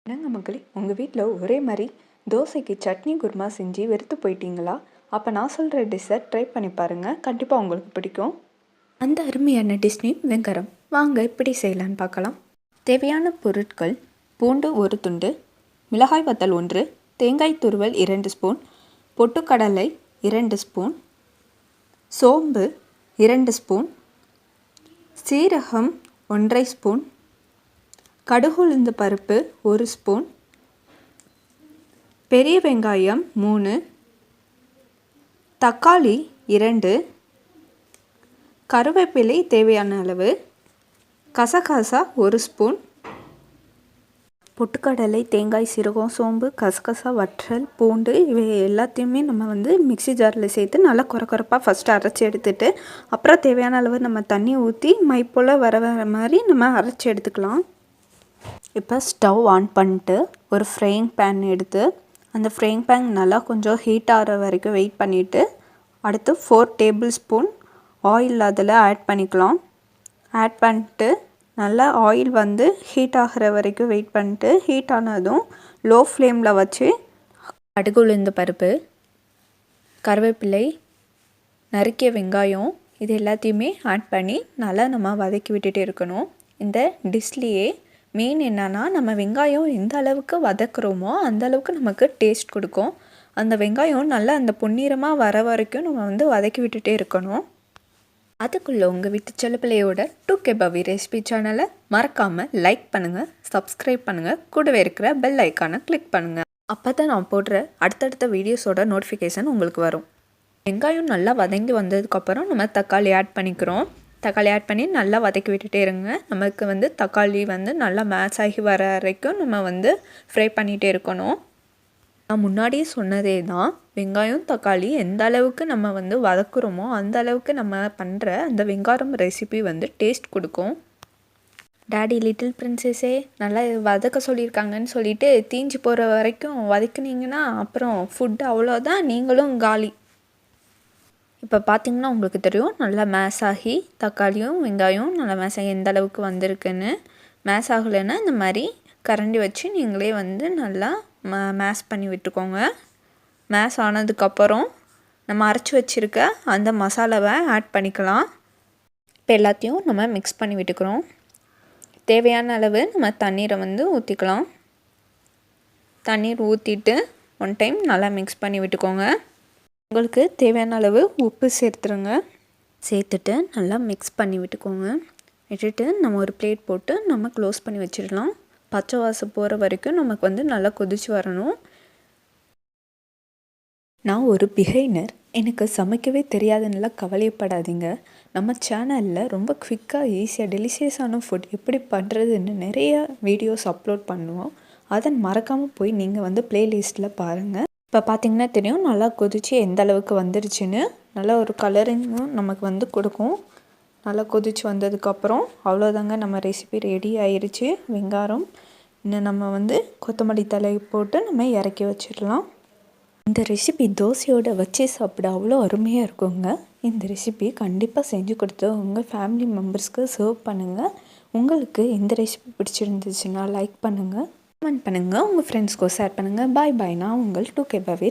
என்னங்க மக்களே, உங்கள் வீட்டில் ஒரே மாதிரி தோசைக்கு சட்னி குருமா செஞ்சு வெறுத்து போயிட்டீங்களா? அப்போ நான் சொல்கிற டிஷ்ஷை ட்ரை பண்ணி பாருங்கள், கண்டிப்பாக உங்களுக்கு பிடிக்கும். அந்த அருமையான டிஷ் நேம் வெங்காரம். வாங்க எப்படி செய்யலான்னு பார்க்கலாம். தேவையான பொருட்கள்: பூண்டு 1 துண்டு, மிளகாய் வத்தல் 1, தேங்காய் துருவல் 2 ஸ்பூன், பொட்டுக்கடலை 2 ஸ்பூன், சோம்பு 2 ஸ்பூன், சீரகம் 1/2 ஸ்பூன், கடுகு உளுந்து பருப்பு 1 ஸ்பூன், பெரிய வெங்காயம் 3, தக்காளி 2, கருவேப்பிலை தேவையான அளவு, கசகசா 1 ஸ்பூன், பொட்டுக்கடலை, தேங்காய், சீரகம், சோம்பு, கசகசா, வற்றல், பூண்டு இவை எல்லாத்தையுமே நம்ம மிக்ஸி ஜாரில் சேர்த்து நல்லா குறப்பாக ஃபஸ்ட்டு அரைச்சி எடுத்துட்டு அப்புறம் தேவையான அளவு நம்ம தண்ணி ஊற்றி மை போல் வர மாதிரி நம்ம அரைச்சி எடுத்துக்கலாம். இப்போ ஸ்டவ் ஆன் பண்ணிட்டு ஒரு ஃப்ரையிங் பேன் எடுத்து அந்த ஃப்ரையிங் பேன் நல்லா கொஞ்சம் ஹீட் ஆகிற வரைக்கும் வெயிட் பண்ணிவிட்டு அடுத்து 4 டேபிள் ஸ்பூன் ஆயில் அதில் ஆட் பண்ணிக்கலாம். ஆட் பண்ணிட்டு நல்லா ஆயில் ஹீட் ஆகிற வரைக்கும் வெயிட் பண்ணிட்டு ஹீட் ஆனதும் லோ ஃப்ளேமில் வச்சு கடுகு உளுந்து பருப்பு, கருவேப்பிலை, நறுக்கிய வெங்காயம் இது எல்லாத்தையுமே ஆட் பண்ணி நல்லா நம்ம வதக்கி விட்டுட்டு இருக்கணும். இந்த டிஷ்லேயே மெயின் என்னென்னா, நம்ம வெங்காயம் எந்த அளவுக்கு வதக்குறோமோ அந்த அளவுக்கு நமக்கு டேஸ்ட் கொடுக்கும். அந்த வெங்காயம் நல்லா அந்த பொன்னிறமாக வர வரைக்கும் நம்ம வதக்கி விட்டுட்டே இருக்கணும். அதுக்குள்ளே உங்கள் வீட்டு செல்லப்பிள்ளையோட 2K பவி ரெசிபி சேனலை மறக்காமல் லைக் பண்ணுங்கள், சப்ஸ்கிரைப் பண்ணுங்கள், கூடவே இருக்கிற பெல் ஐக்கானை கிளிக் பண்ணுங்கள். அப்போ தான் நான் போடுற அடுத்தடுத்த வீடியோஸோட நோட்டிஃபிகேஷன் உங்களுக்கு வரும். வெங்காயம் நல்லா வதங்கி வந்ததுக்கப்புறம் நம்ம தக்காளி ஆட் பண்ணிக்கிறோம். தக்காளி ஆட் பண்ணி நல்லா வதக்கி விட்டுட்டே இருங்க. நமக்கு தக்காளி நல்லா மேட்ச் ஆகி வர வரைக்கும் நம்ம ஃப்ரை பண்ணிகிட்டே இருக்கணும். நான் முன்னாடியே சொன்னதே தான், வெங்காயம் தக்காளி எந்த அளவுக்கு நம்ம வதக்குறோமோ அந்த அளவுக்கு நம்ம பண்ணுற அந்த வெங்காயம் ரெசிபி டேஸ்ட் கொடுக்கும். டாடி லிட்டில் பிரின்சஸே நல்லா வதக்க சொல்லியிருக்காங்கன்னு சொல்லிட்டு தீஞ்சு போகிற வரைக்கும் வதக்குனீங்கன்னா அப்புறம் ஃபுட் அவ்வளோதான், நீங்களும் காலி. இப்போ பார்த்திங்கன்னா உங்களுக்கு தெரியும் நல்லா மேஷ் ஆகி தக்காளியும் வெங்காயம் நல்லா மேஷ் ஆகி எந்த அளவுக்கு வந்திருக்குன்னு. மேஷ் ஆகலைன்னா இந்த மாதிரி கரண்டி வச்சு நீங்களே நல்லா மேஷ் பண்ணி விட்டுக்கோங்க. மேஷ் ஆனதுக்கப்புறம் நம்ம அரைச்சி வச்சுருக்க அந்த மசாலாவை ஆட் பண்ணிக்கலாம். இப்போ எல்லாத்தையும் நம்ம மிக்ஸ் பண்ணி விட்டுக்கிறோம். தேவையான அளவு நம்ம தண்ணீரை ஊற்றிக்கலாம். தண்ணீர் ஊற்றிட்டு 1 டைம் நல்லா மிக்ஸ் பண்ணி விட்டுக்கோங்க. உங்களுக்கு தேவையான அளவு உப்பு சேர்த்துருங்க. சேர்த்துட்டு நல்லா மிக்ஸ் பண்ணி விட்டுக்கோங்க. விட்டுட்டு நம்ம ஒரு பிளேட் போட்டு நம்ம க்ளோஸ் பண்ணி வச்சிடலாம். பச்சை வாசம் போகிற வரைக்கும் நமக்கு நல்லா கொதிச்சு வரணும். நான் ஒரு பிகைனர், எனக்கு சமைக்கவே தெரியாதுன்னெலாம் கவலைப்படாதீங்க. நம்ம சேனலில் ரொம்ப குவிக்காக ஈஸியாக டெலிஷியஸான ஃபுட் எப்படி பண்ணுறதுன்னு நிறைய வீடியோஸ் அப்லோட் பண்ணுவோம். அதை மறக்காமல் போய் நீங்கள் ப்ளேலிஸ்ட்டில் பாருங்கள். இப்போ பார்த்திங்கன்னா தெரியும் நல்லா கொதித்து எந்த அளவுக்கு வந்துருச்சுன்னு. நல்லா ஒரு கலரிங்கும் நமக்கு கொடுக்கும். நல்லா கொதித்து வந்ததுக்கப்புறம் அவ்வளோதாங்க, நம்ம ரெசிபி ரெடி ஆயிடுச்சு. வெங்காயம் இன்னும் நம்ம கொத்தமல்லி தழை போட்டு நம்ம இறக்கி வச்சிடலாம். இந்த ரெசிபி தோசையோடு வச்சு சாப்பிட அவ்வளோ அருமையாக இருக்குங்க. இந்த ரெசிபி கண்டிப்பாக செஞ்சு கொடுத்து உங்கள் ஃபேமிலி மெம்பர்ஸ்க்கு சர்வ் பண்ணுங்கள். உங்களுக்கு இந்த ரெசிபி பிடிச்சிருந்துச்சுன்னா லைக் பண்ணுங்கள், கமெண்ட் பண்ணுங்கள், உங்கள் ஃப்ரெண்ட்ஸ்க்கு ஷேர் பண்ணுங்கள். பாய் பாய். நான் உங்கள் 2K பவி.